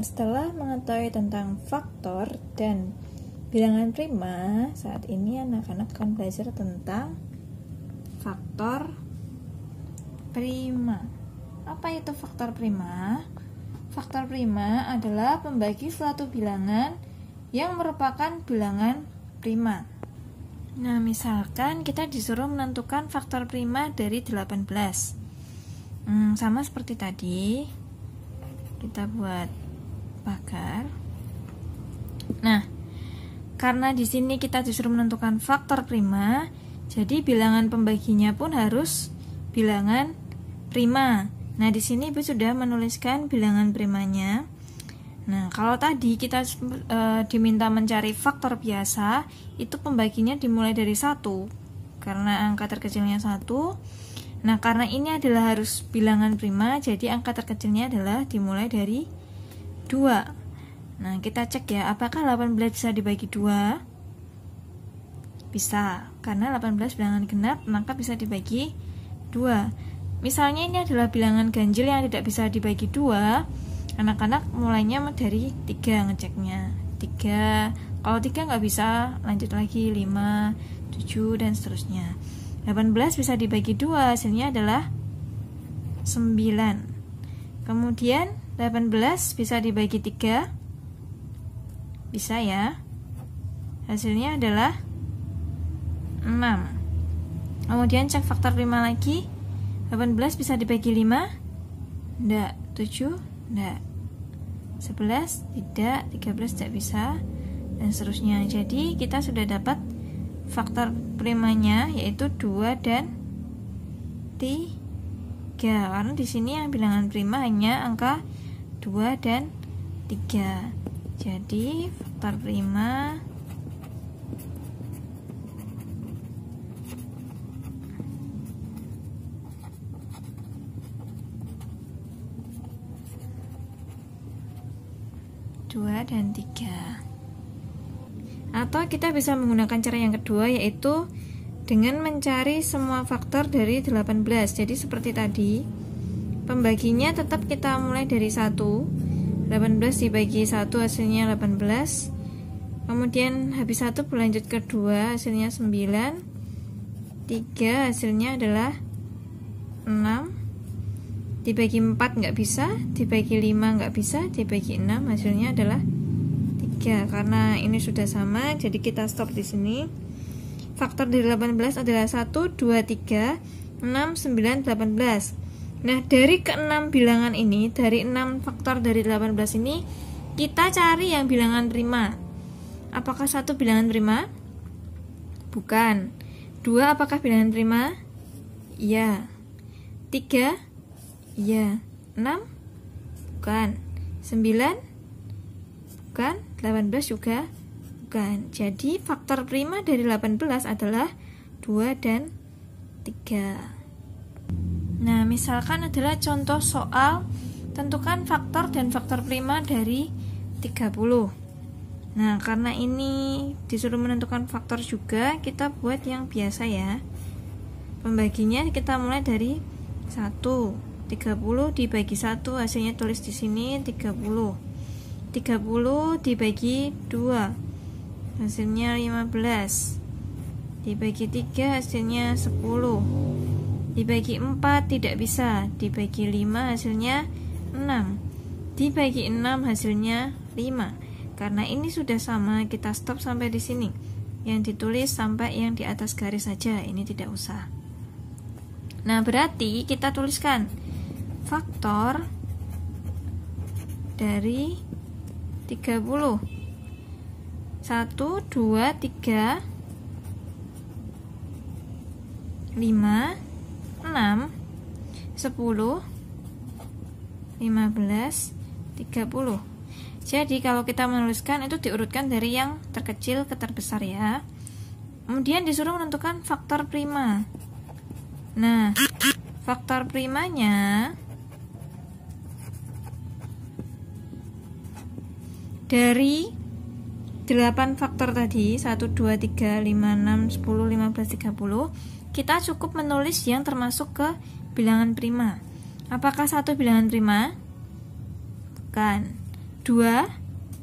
Setelah mengetahui tentang faktor dan bilangan prima, saat ini anak-anak akan belajar tentang faktor prima. Apa itu faktor prima? Faktor prima adalah pembagi suatu bilangan yang merupakan bilangan prima. Nah, misalkan kita disuruh menentukan faktor prima dari 18. Sama seperti tadi, kita buat pagar. Nah, karena di sini kita disuruh menentukan faktor prima, jadi bilangan pembaginya pun harus bilangan prima. Nah, di sini Ibu sudah menuliskan bilangan primanya. Nah, kalau tadi kita diminta mencari faktor biasa, itu pembaginya dimulai dari 1, karena angka terkecilnya 1. Nah, karena ini adalah harus bilangan prima, jadi angka terkecilnya adalah dimulai dari 2. Nah, kita cek ya, apakah 18 bisa dibagi 2? Bisa, karena 18 bilangan genap, maka bisa dibagi 2. Misalnya ini adalah bilangan ganjil yang tidak bisa dibagi 2, anak-anak mulainya dari 3 ngeceknya. 3, kalau 3 nggak bisa, lanjut lagi 5, 7, dan seterusnya. 18 bisa dibagi 2, hasilnya adalah 9. Kemudian 18 bisa dibagi 3, bisa ya, hasilnya adalah 6. Kemudian cek faktor prima lagi, 18 bisa dibagi 5, enggak. 7, enggak. 11, tidak. 13 tidak bisa, dan seterusnya. Jadi kita sudah dapat faktor primanya, yaitu 2 dan 3. Karena di sini yang bilangan prima hanya angka 2 dan 3. Jadi faktor prima dua dan 3. Atau kita bisa menggunakan cara yang kedua, yaitu dengan mencari semua faktor dari 18. Jadi seperti tadi, pembaginya tetap kita mulai dari 1. 18 dibagi 1 hasilnya 18. Kemudian habis 1 berlanjut ke 2, hasilnya 9. 3 hasilnya adalah 6. Dibagi 4 nggak bisa, dibagi 5 nggak bisa, dibagi 6 hasilnya adalah 3. Karena ini sudah sama, jadi kita stop di sini. Faktor dari 18 adalah 1, 2, 3, 6, 9, 18. Nah, dari ke-6 bilangan ini, dari 6 faktor dari 18 ini, kita cari yang bilangan prima. Apakah 1 bilangan prima? Bukan. 2 apakah bilangan prima? Iya. 3? Iya. 6? Bukan. 9? Bukan. 18 juga? Bukan. Jadi faktor prima dari 18 adalah 2 dan 3. Nah, misalkan adalah contoh soal tentukan faktor dan faktor prima dari 30. Nah, karena ini disuruh menentukan faktor juga, kita buat yang biasa ya. Pembaginya kita mulai dari 1. 30 dibagi 1, hasilnya tulis di sini 30. 30 dibagi 2, hasilnya 15. Dibagi 3 hasilnya 10. Dibagi 4 tidak bisa, dibagi 5 hasilnya 6. Dibagi 6 hasilnya 5. Karena ini sudah sama, kita stop sampai di sini. Yang ditulis sampai yang di atas garis saja, ini tidak usah. Nah, berarti kita tuliskan faktor dari 30. 1, 2, 3, 5, 6, 10, 15, 30. Jadi kalau kita menuliskan itu diurutkan dari yang terkecil ke terbesar ya. Kemudian disuruh menentukan faktor prima. Nah, faktor primanya dari 8 faktor tadi, 1, 2, 3, 5, 6, 10, 15, 30, kita cukup menulis yang termasuk ke bilangan prima. Apakah 1 bilangan prima? Bukan. 2,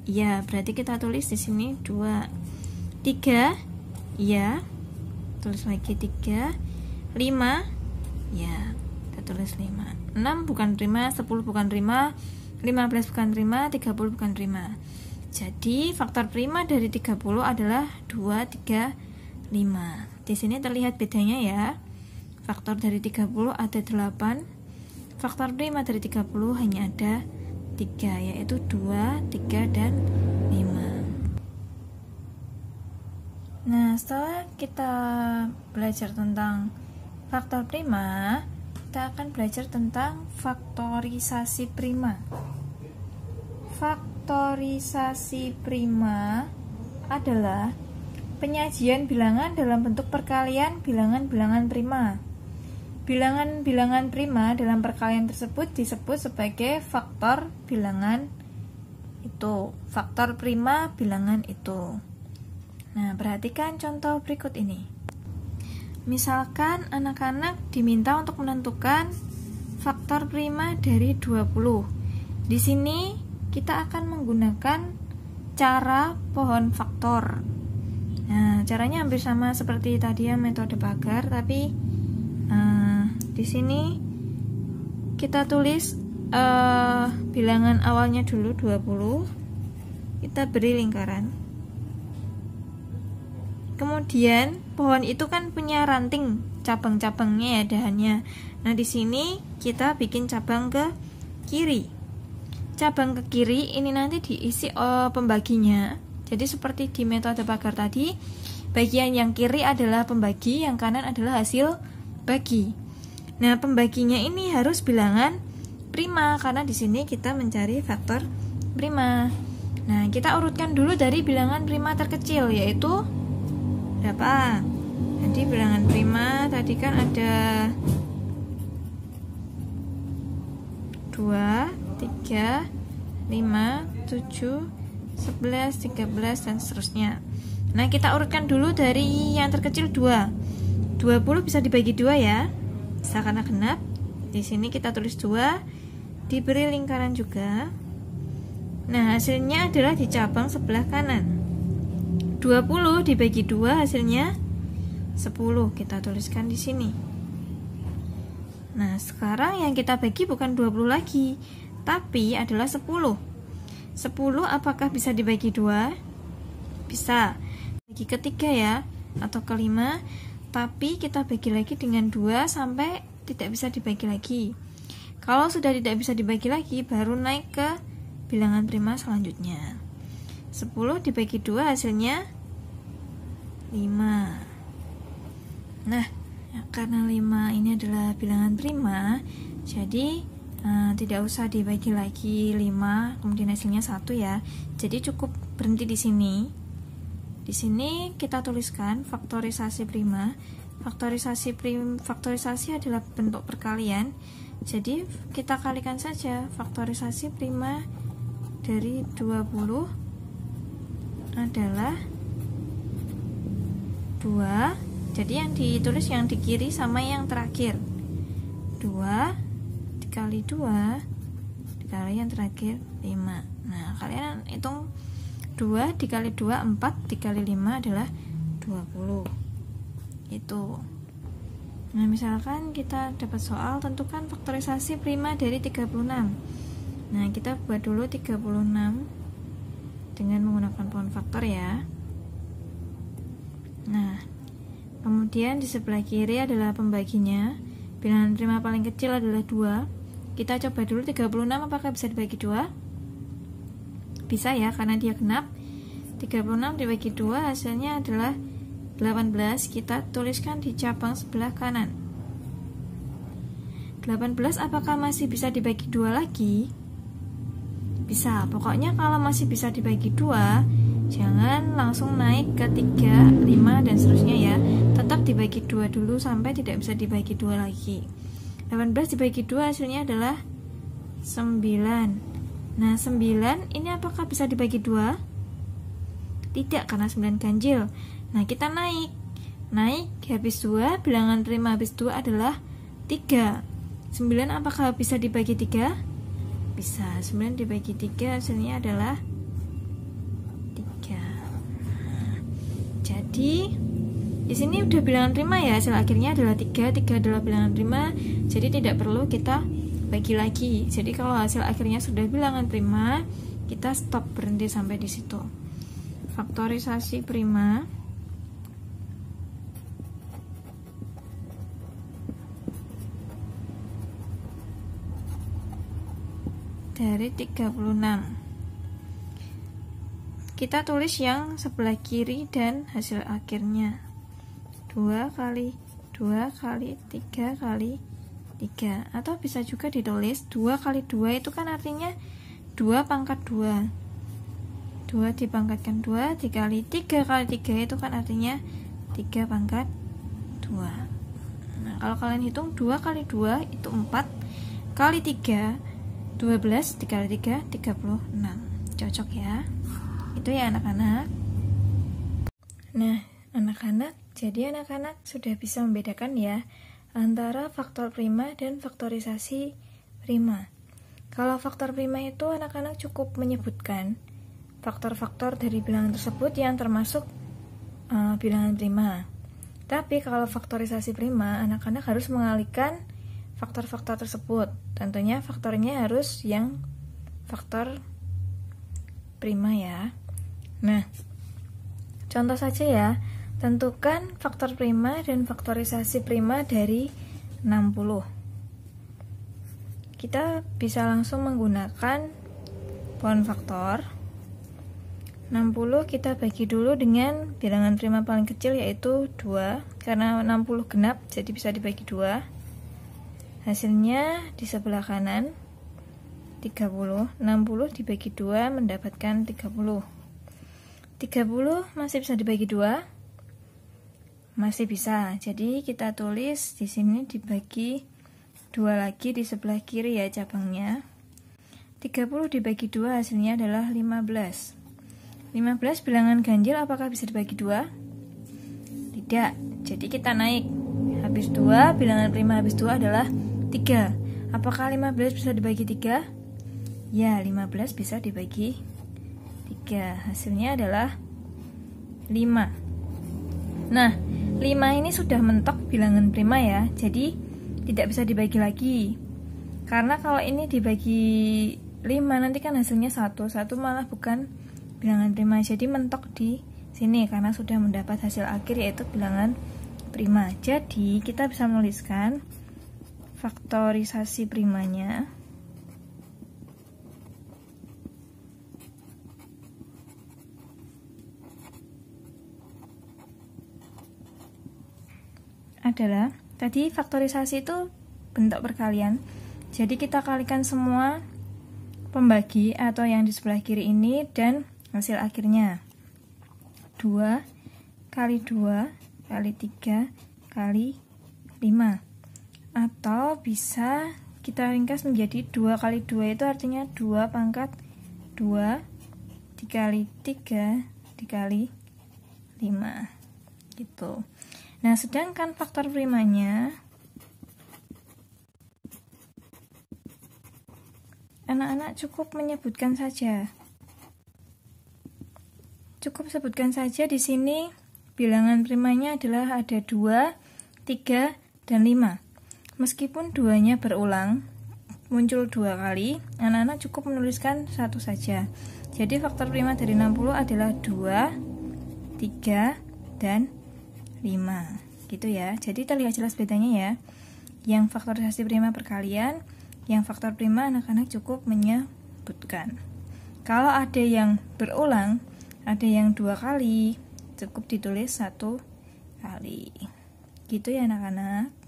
ya, berarti kita tulis di sini 2. 3, ya, tulis lagi 3. 5, ya, kita tulis 5. 6 bukan prima, 10 bukan prima, 15 bukan prima, 30 bukan prima. Jadi faktor prima dari 30 adalah 2, 3, 5. Di sini terlihat bedanya ya. Faktor dari 30 ada 8. Faktor prima dari 30 hanya ada 3, yaitu 2, 3, dan 5. Nah, setelah kita belajar tentang faktor prima, kita akan belajar tentang faktorisasi prima. Faktorisasi prima adalah penyajian bilangan dalam bentuk perkalian bilangan-bilangan prima. Bilangan-bilangan prima dalam perkalian tersebut disebut sebagai faktor bilangan itu, faktor prima bilangan itu. Nah, perhatikan contoh berikut ini. Misalkan anak-anak diminta untuk menentukan faktor prima dari 20. Di sini kita akan menggunakan cara pohon faktor. Nah, caranya hampir sama seperti tadi ya, metode pagar, tapi di sini kita tulis bilangan awalnya dulu 20, kita beri lingkaran. Kemudian pohon itu kan punya ranting, cabang-cabangnya ya, dahannya. Nah, di sini kita bikin cabang ke kiri. Cabang ke kiri ini nanti diisi pembaginya. Jadi seperti di metode pagar tadi, bagian yang kiri adalah pembagi, yang kanan adalah hasil bagi. Nah, pembaginya ini harus bilangan prima karena di sini kita mencari faktor prima. Nah, kita urutkan dulu dari bilangan prima terkecil, yaitu berapa? Jadi bilangan prima tadi kan ada 2, 3, 5, 7, 11, 13, dan seterusnya. Nah, kita urutkan dulu dari yang terkecil 2. 20 bisa dibagi 2 ya. Bisa karena genap. Di sini kita tulis 2, diberi lingkaran juga. Nah, hasilnya adalah di cabang sebelah kanan. 20 dibagi 2 hasilnya 10. Kita tuliskan di sini. Nah, sekarang yang kita bagi bukan 20 lagi, tapi adalah 10. 10 apakah bisa dibagi 2? Bisa. Bagi ketiga ya, atau kelima, tapi kita bagi lagi dengan 2 sampai tidak bisa dibagi lagi. Kalau sudah tidak bisa dibagi lagi, baru naik ke bilangan prima selanjutnya. 10 dibagi 2 hasilnya 5. Nah, karena 5 ini adalah bilangan prima, jadi tidak usah dibagi lagi 5, kemudian hasilnya 1 ya. Jadi cukup berhenti di sini. Di sini kita tuliskan faktorisasi prima. Faktorisasi adalah bentuk perkalian. Jadi kita kalikan saja faktorisasi prima dari 20 adalah 2. Jadi yang ditulis yang di kiri sama yang terakhir. 2 dikali 2 dikali yang terakhir 5. Nah, kalian hitung 2 dikali 2 4, dikali 5 adalah 20. Itu. Nah, misalkan kita dapat soal tentukan faktorisasi prima dari 36. Nah, kita buat dulu 36 dengan menggunakan pohon faktor ya. Nah, kemudian di sebelah kiri adalah pembaginya. Bilangan prima paling kecil adalah 2. Kita coba dulu 36 apakah bisa dibagi 2? Bisa ya, karena dia genap. 36 dibagi 2 hasilnya adalah 18. Kita tuliskan di cabang sebelah kanan. 18 apakah masih bisa dibagi 2 lagi? Bisa. Pokoknya kalau masih bisa dibagi 2, jangan langsung naik ke 3, 5, dan seterusnya ya. Tetap dibagi 2 dulu sampai tidak bisa dibagi 2 lagi. 18 dibagi 2 hasilnya adalah 9. Nah, 9 ini apakah bisa dibagi 2? Tidak, karena 9 ganjil. Nah, kita naik habis 2, bilangan prima habis 2 adalah 3. 9 apakah bisa dibagi 3? bisa. 9 dibagi 3 hasilnya adalah 3. Jadi di sini udah bilangan prima ya, hasil akhirnya adalah 3. 3 adalah bilangan prima, jadi tidak perlu kita bagi lagi. Jadi kalau hasil akhirnya sudah bilangan prima, kita stop, berhenti sampai di situ. Faktorisasi prima dari 36. Kita tulis yang sebelah kiri dan hasil akhirnya. 2 kali 2 kali 3 kali 3. Atau bisa juga ditulis 2 kali 2 itu kan artinya 2 pangkat 2. 2 dipangkatkan 2 dikali 3 kali 3 itu kan artinya 3 pangkat 2. Nah, kalau kalian hitung 2 kali 2 itu 4 kali 3 12 dikali 3 36. Cocok ya. Itu ya anak-anak. Nah, anak-anak, jadi anak-anak sudah bisa membedakan ya antara faktor prima dan faktorisasi prima. Kalau faktor prima itu anak-anak cukup menyebutkan faktor-faktor dari bilangan tersebut yang termasuk bilangan prima. Tapi kalau faktorisasi prima, anak-anak harus mengalihkan faktor-faktor tersebut. Tentunya faktornya harus yang faktor prima ya. Nah, contoh saja ya. Tentukan faktor prima dan faktorisasi prima dari 60. Kita bisa langsung menggunakan pohon faktor. 60 kita bagi dulu dengan bilangan prima paling kecil yaitu 2. Karena 60 genap, jadi bisa dibagi 2. Hasilnya di sebelah kanan 30. 60 dibagi 2 mendapatkan 30. 30 masih bisa dibagi 2? Masih bisa. Jadi kita tulis di sini dibagi 2 lagi di sebelah kiri ya cabangnya. 30 dibagi 2 hasilnya adalah 15. 15 bilangan ganjil apakah bisa dibagi 2? Tidak. Jadi kita naik. Habis 2, bilangan prima habis 2 adalah 3. Apakah 15 bisa dibagi 3? Ya, 15 bisa dibagi 3. Hasilnya adalah 5. Nah, 5 ini sudah mentok bilangan prima ya. Jadi tidak bisa dibagi lagi. Karena kalau ini dibagi 5 nanti kan hasilnya 1. 1 malah bukan bilangan prima. Jadi mentok di sini karena sudah mendapat hasil akhir yaitu bilangan prima. Jadi kita bisa menuliskan faktorisasi primanya adalah, tadi faktorisasi itu bentuk perkalian. Jadi kita kalikan semua pembagi atau yang di sebelah kiri ini dan hasil akhirnya. 2 kali 2 kali 3 kali 5. Atau bisa kita ringkas menjadi 2 kali 2 itu artinya 2 pangkat 2 dikali 3 dikali 5 gitu. Nah, sedangkan faktor primanya anak-anak cukup menyebutkan saja. Cukup sebutkan saja di sini bilangan primanya adalah ada 2, 3, dan 5. Meskipun duanya berulang, muncul 2 kali, anak-anak cukup menuliskan 1 saja. Jadi faktor prima dari 60 adalah 2, 3, dan 5. Gitu ya. Jadi terlihat jelas bedanya ya. Yang faktorisasi prima perkalian, yang faktor prima anak-anak cukup menyebutkan. Kalau ada yang berulang, ada yang 2 kali, cukup ditulis 1 kali. Gitu ya anak-anak.